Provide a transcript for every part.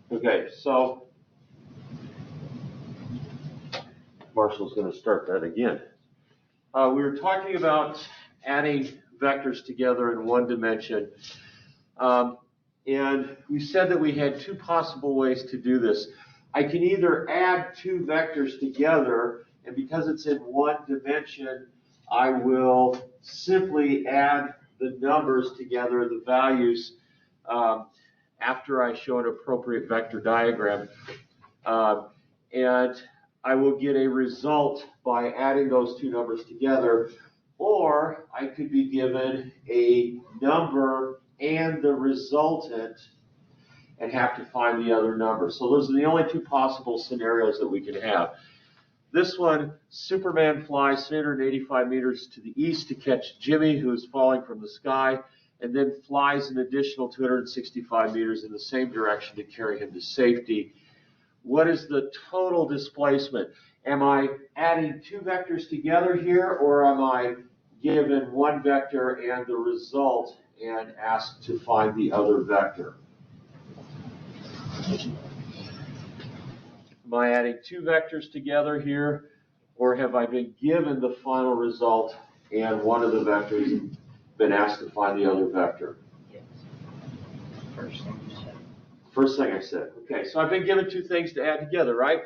Okay, so Marshall's going to start that again. We were talking about adding vectors together in one dimension. And we said that we had two possible ways to do this. I can either add two vectors together, and because it's in one dimension, I will simply add the numbers together, the values, after I show an appropriate vector diagram. And I will get a result by adding those two numbers together, or I could be given a number and the resultant and have to find the other number. So those are the only two possible scenarios that we can have. This one, Superman flies 385 meters to the east to catch Jimmy, who is falling from the sky, and then flies an additional 265 meters in the same direction to carry him to safety. What is the total displacement? Am I adding two vectors together here, or am I given one vector and the result and asked to find the other vector? Am I adding two vectors together here, or have I been given the final result and one of the vectors and been asked to find the other vector? Yes. First thing you said. First thing I said. Okay, so I've been given two things to add together, right?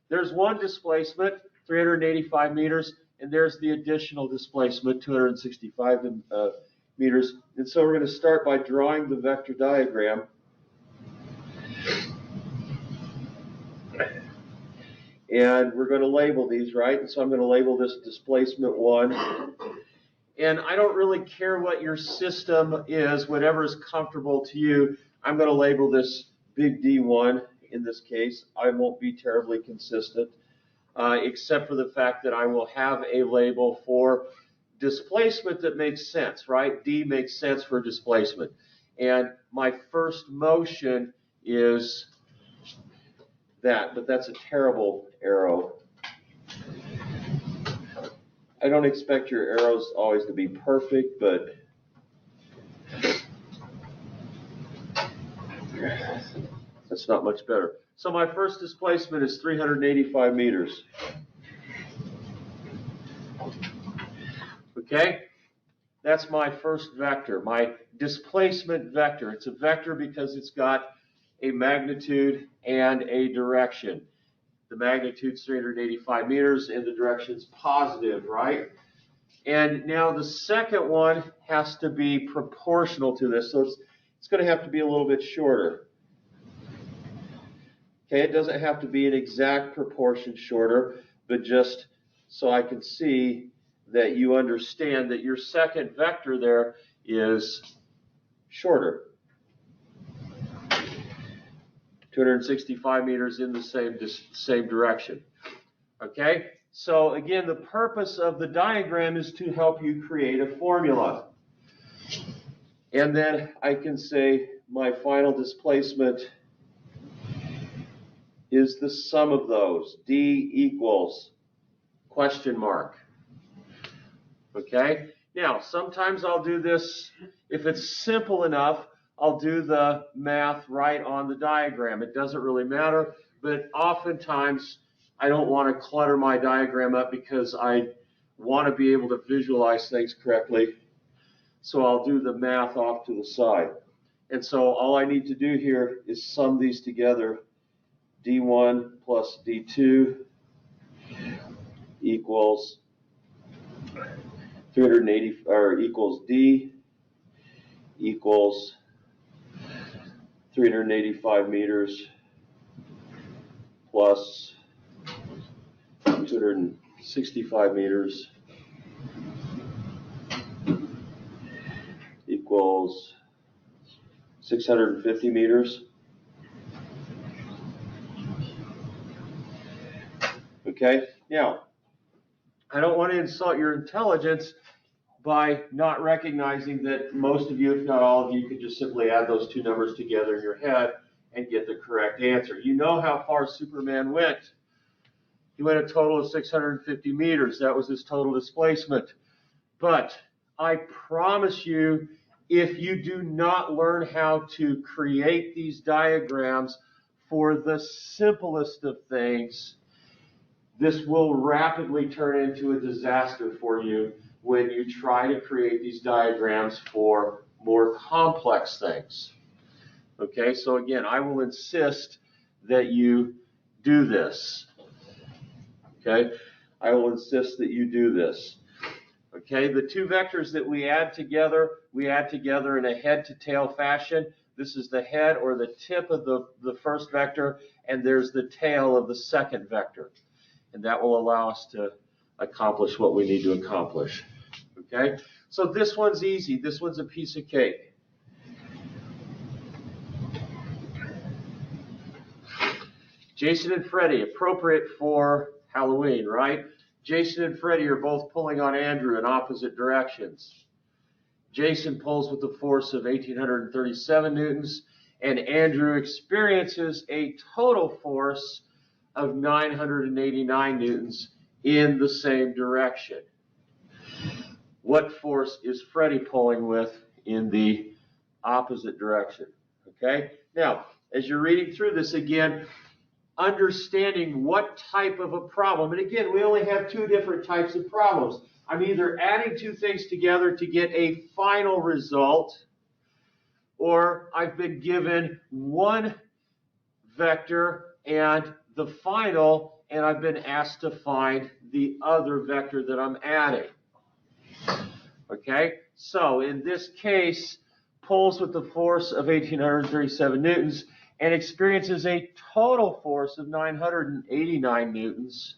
There's one displacement, 385 meters, and there's the additional displacement, 265 meters. And so we're going to start by drawing the vector diagram. And we're going to label these, right? And so I'm going to label this displacement 1. And I don't really care what your system is, whatever is comfortable to you. I'm going to label this big D1 in this case. I won't be terribly consistent, except for the fact that I will have a label for displacement that makes sense, right? D makes sense for displacement. And my first motion is that, but that's a terrible arrow. I don't expect your arrows always to be perfect, but that's not much better. So my first displacement is 385 meters. Okay? That's my first vector, my displacement vector. It's a vector because it's got a magnitude and a direction. The magnitude's 385 meters and the direction's positive, right? And now the second one has to be proportional to this, so it's going to have to be a little bit shorter. Okay, it doesn't have to be an exact proportion shorter, but just so I can see that you understand that your second vector there is shorter. 265 meters in the same direction. Okay, so again, the purpose of the diagram is to help you create a formula. And then I can say my final displacement is the sum of those. D equals question mark. Okay, now sometimes I'll do this, if it's simple enough, I'll do the math right on the diagram. It doesn't really matter, but oftentimes I don't want to clutter my diagram up because I want to be able to visualize things correctly. So I'll do the math off to the side. And so all I need to do here is sum these together. D1 plus D2 equals 380, or equals D equals 385 meters plus 265 meters equals 650 meters. Okay, now I don't want to insult your intelligence by not recognizing that most of you, if not all of you, could just simply add those two numbers together in your head and get the correct answer. You know how far Superman went. He went a total of 650 meters. That was his total displacement. But I promise you, if you do not learn how to create these diagrams for the simplest of things, this will rapidly turn into a disaster for you when you try to create these diagrams for more complex things. Okay, so again, I will insist that you do this. Okay, I will insist that you do this. Okay, the two vectors that we add together in a head-to-tail fashion. This is the head or the tip of the first vector, and there's the tail of the second vector. And that will allow us to accomplish what we need to accomplish. Okay, so this one's easy. This one's a piece of cake. Jason and Freddie, appropriate for Halloween, right? Jason and Freddie are both pulling on Andrew in opposite directions. Jason pulls with a force of 1,837 newtons, and Andrew experiences a total force of 989 newtons in the same direction. What force is Freddie pulling with in the opposite direction? Okay? Now, as you're reading through this again, understanding what type of a problem, and again, we only have two different types of problems. I'm either adding two things together to get a final result, or I've been given one vector and the final, and I've been asked to find the other vector that I'm adding. Okay, so in this case, pulls with the force of 1,837 newtons and experiences a total force of 989 newtons.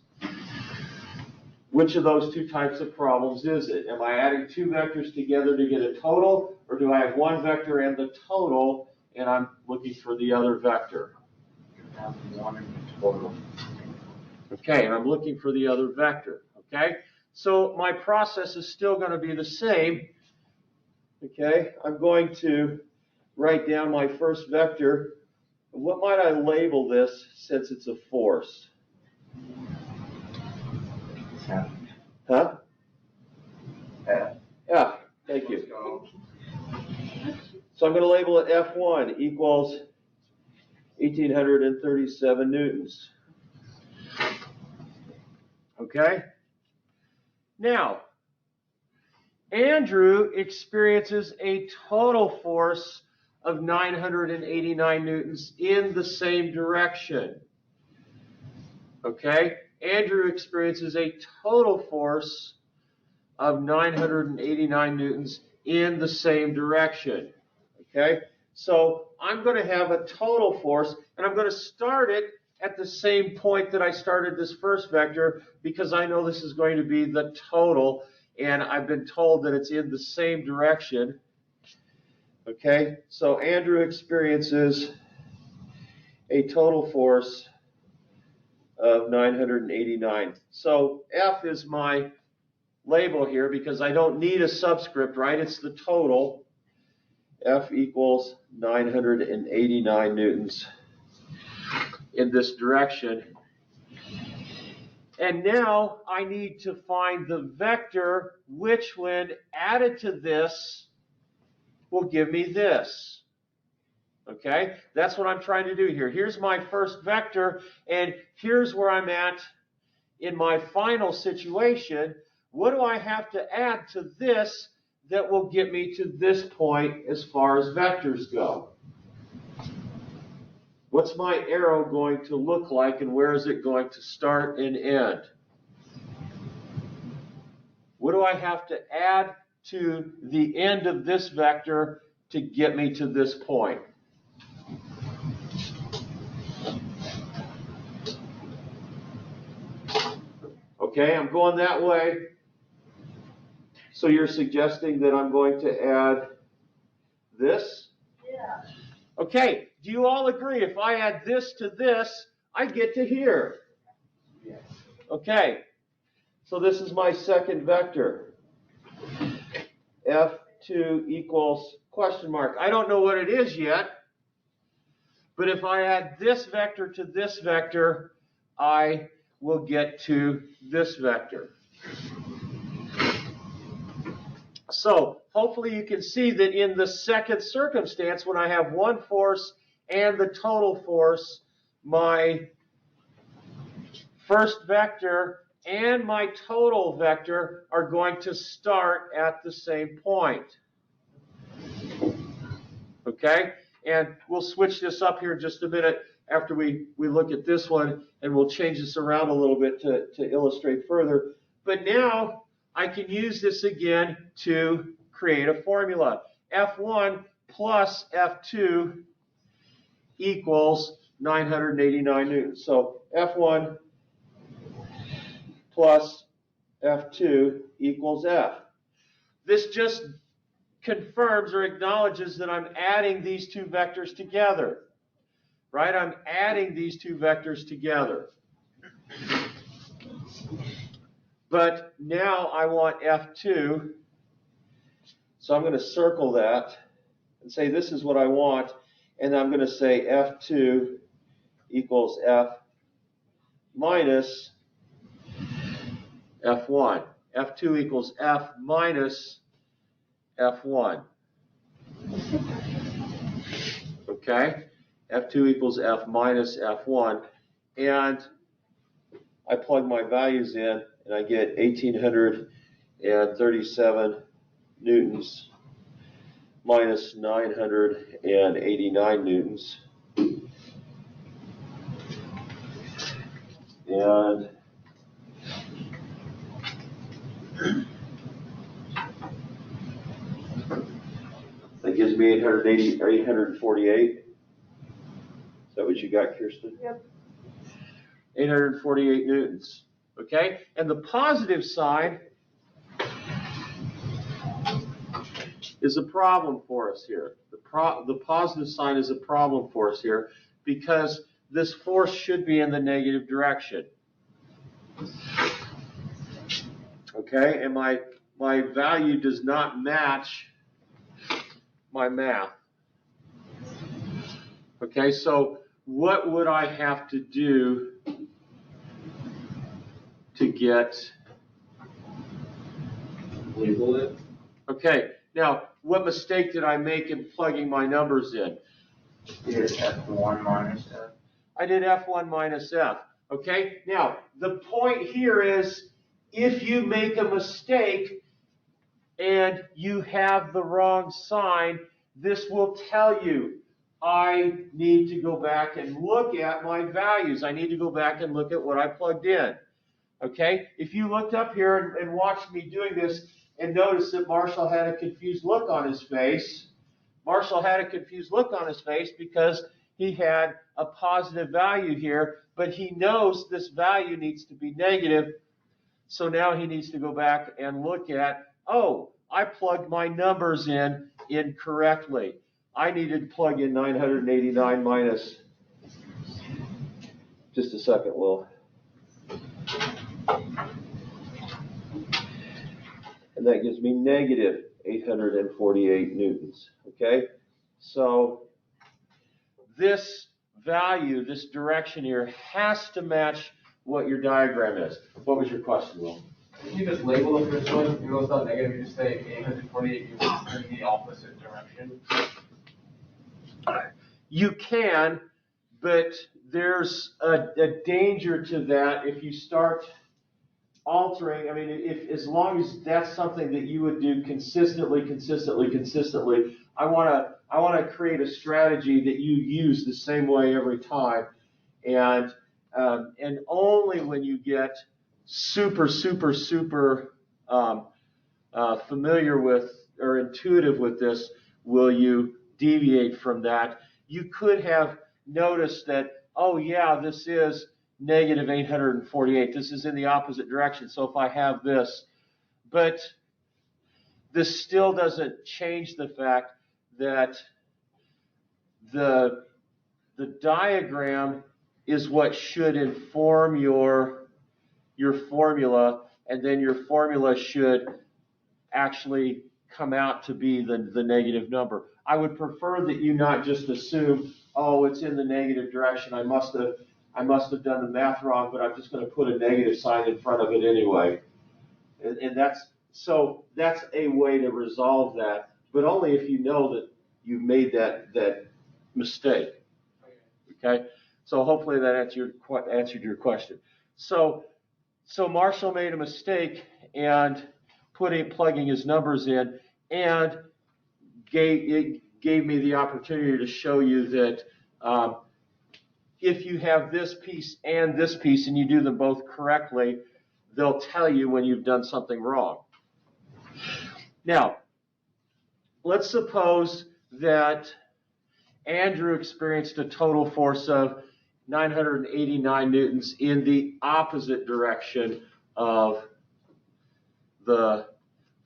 Which of those two types of problems is it? Am I adding two vectors together to get a total, or do I have one vector and the total, and I'm looking for the other vector? You have one in the total. Okay, and I'm looking for the other vector. Okay, so my process is still going to be the same. Okay, I'm going to write down my first vector. What might I label this since it's a force? Huh? Yeah, thank you. So I'm going to label it F1 equals 1,837 newtons. Okay? Now, Andrew experiences a total force of 989 newtons in the same direction. Okay? Andrew experiences a total force of 989 newtons in the same direction. Okay? So I'm going to have a total force, and I'm going to start it at the same point that I started this first vector, because I know this is going to be the total, and I've been told that it's in the same direction. Okay? So Andrew experiences a total force of 989. So F is my label here because I don't need a subscript, right? It's the total. F equals 989 newtons in this direction. And now I need to find the vector which, when added to this, will give me this. Okay, that's what I'm trying to do here. Here's my first vector, and here's where I'm at in my final situation. What do I have to add to this that will get me to this point as far as vectors go? What's my arrow going to look like, and where is it going to start and end? What do I have to add to the end of this vector to get me to this point? Okay, I'm going that way. So you're suggesting that I'm going to add this? Yeah. Okay, do you all agree if I add this to this, I get to here? Yes. Okay, so this is my second vector. F2 equals question mark. I don't know what it is yet, but if I add this vector to this vector, I will get to this vector. So hopefully you can see that in the second circumstance, when I have one force and the total force, my first vector and my total vector are going to start at the same point. Okay? And we'll switch this up here in just a minute after we look at this one, and we'll change this around a little bit to illustrate further. But now I can use this again to create a formula. F1 plus F2 equals 989 newtons. So F1 plus F2 equals F. This just confirms or acknowledges that I'm adding these two vectors together. Right? I'm adding these two vectors together. But now I want F2, so I'm going to circle that and say this is what I want, and I'm going to say F2 equals F minus F1. F2 equals F minus F1. Okay? F2 equals F minus F1. And I plug my values in, and I get 1,837 newtons minus 989 newtons. And that gives me 880 or 848. Is that what you got, Kirsten? Yep. 848 newtons. Okay? And the positive side is a problem for us here. The positive sign is a problem for us here because this force should be in the negative direction. Okay? And my value does not match my math. Okay, so what would I have to do to get? Label it. Okay, now what mistake did I make in plugging my numbers in? Here, F1 minus F. I did F1 minus F. Okay, now the point here is if you make a mistake and you have the wrong sign, this will tell you I need to go back and look at my values. I need to go back and look at what I plugged in. Okay? If you looked up here and watched me doing this and noticed that Marshall had a confused look on his face, Marshall had a confused look on his face because he had a positive value here, but he knows this value needs to be negative. So now he needs to go back and look at, oh, I plugged my numbers in incorrectly. I needed to plug in 989 minus, just a second, Will. And that gives me negative 848 newtons, okay? So this value, this direction here, has to match what your diagram is. What was your question, Will? If you just label the first one, it goes down negative, you just say 848 units in the opposite direction. You can, but there's a danger to that if you start altering. I mean, if as long as that's something that you would do consistently, I want to create a strategy that you use the same way every time, and only when you get super familiar with or intuitive with this will you deviate from that. You could have noticed that, oh yeah, this is negative 848. This is in the opposite direction. So if I have this, but this still doesn't change the fact that the diagram is what should inform your formula, and then your formula should actually come out to be the negative number. I would prefer that you not just assume, oh, it's in the negative direction. I must have done the math wrong, but I'm just going to put a negative sign in front of it anyway. And that's a way to resolve that, but only if you know that you've made that mistake. Okay? So hopefully that answered your question. So Marshall made a mistake and plugging his numbers in, and gave me the opportunity to show you that if you have this piece and this piece and you do them both correctly, they'll tell you when you've done something wrong. Now, let's suppose that Andrew experienced a total force of 989 newtons in the opposite direction of the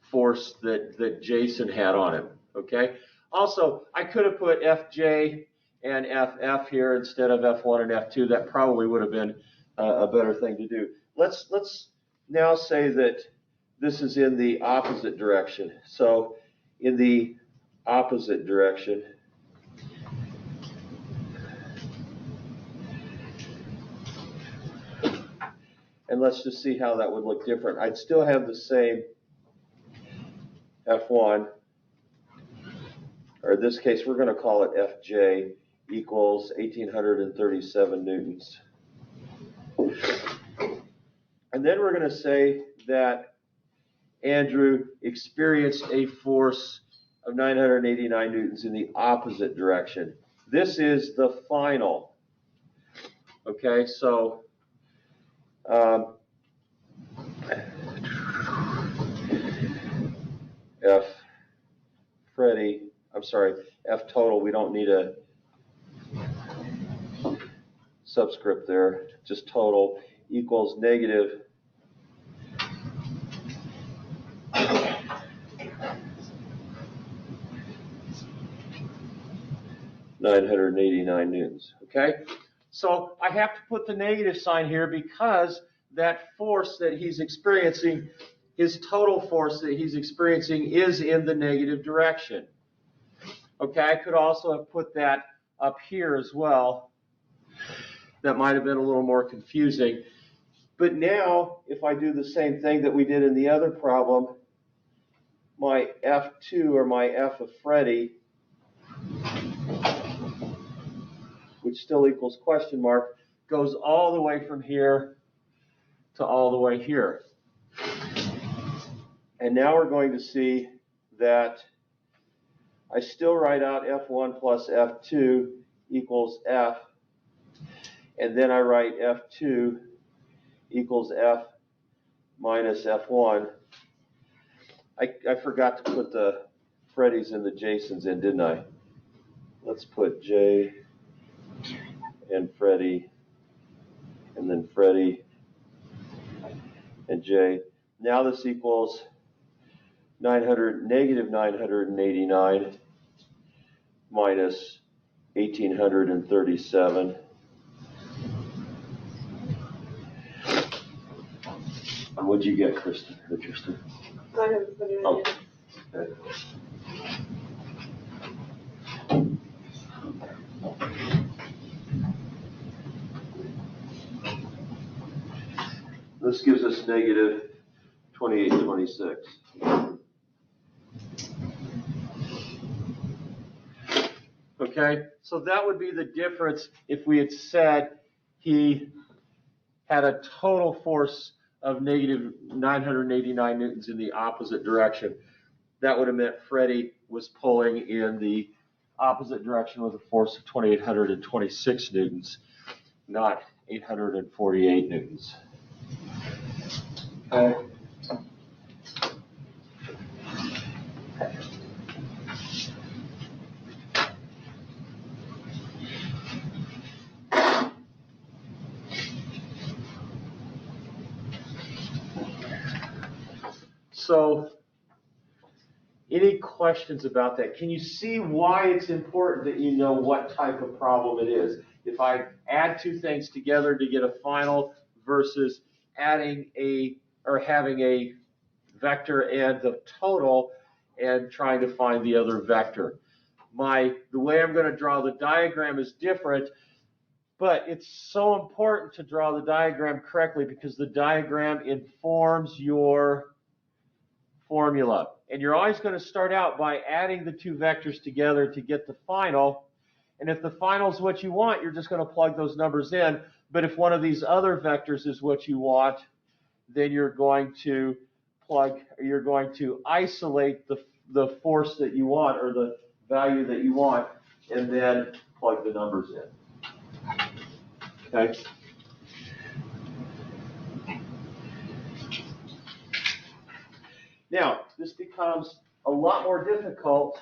force that Jason had on him, okay? Also, I could have put Fj and Ff here instead of F1 and F2. That probably would have been a better thing to do. Let's now say that this is in the opposite direction. So in the opposite direction, and let's just see how that would look different. I'd still have the same F1, or in this case, we're going to call it Fj equals 1,837 newtons. And then we're going to say that Andrew experienced a force of 989 newtons in the opposite direction. This is the final. Okay, so F total, we don't need a subscript there, just total equals negative 989 newtons, okay? So I have to put the negative sign here because that force that he's experiencing, his total force that he's experiencing is in the negative direction. Okay, I could also have put that up here as well. That might have been a little more confusing. But now, if I do the same thing that we did in the other problem, my F2 or my F of Freddy, which still equals question mark, goes all the way from here to all the way here. And now we're going to see that I still write out F1 plus F2 equals F, and then I write F2 equals F minus F1. I forgot to put the Freddy's and the Jasons in, didn't I? Let's put J and Freddy, and then Freddy and J. Now this equals negative 989 minus 1,837. And what'd you get, Kristen? Tristan? I haven't put it in Oh. yet. Okay. This gives us negative 2826. Okay, so that would be the difference if we had said he had a total force of negative 989 newtons in the opposite direction. That would have meant Freddy was pulling in the opposite direction with a force of 2,826 newtons, not 848 newtons. Okay. So, any questions about that? Can you see why it's important that you know what type of problem it is? If I add two things together to get a final versus adding having a vector and the total and trying to find the other vector. The way I'm going to draw the diagram is different, but it's so important to draw the diagram correctly because the diagram informs your formula. And you're always going to start out by adding the two vectors together to get the final, And if the final is what you want, you're just going to plug those numbers in. But if one of these other vectors is what you want, then you're going to isolate the force that you want, or the value that you want, and then plug the numbers in. Okay? Now, this becomes a lot more difficult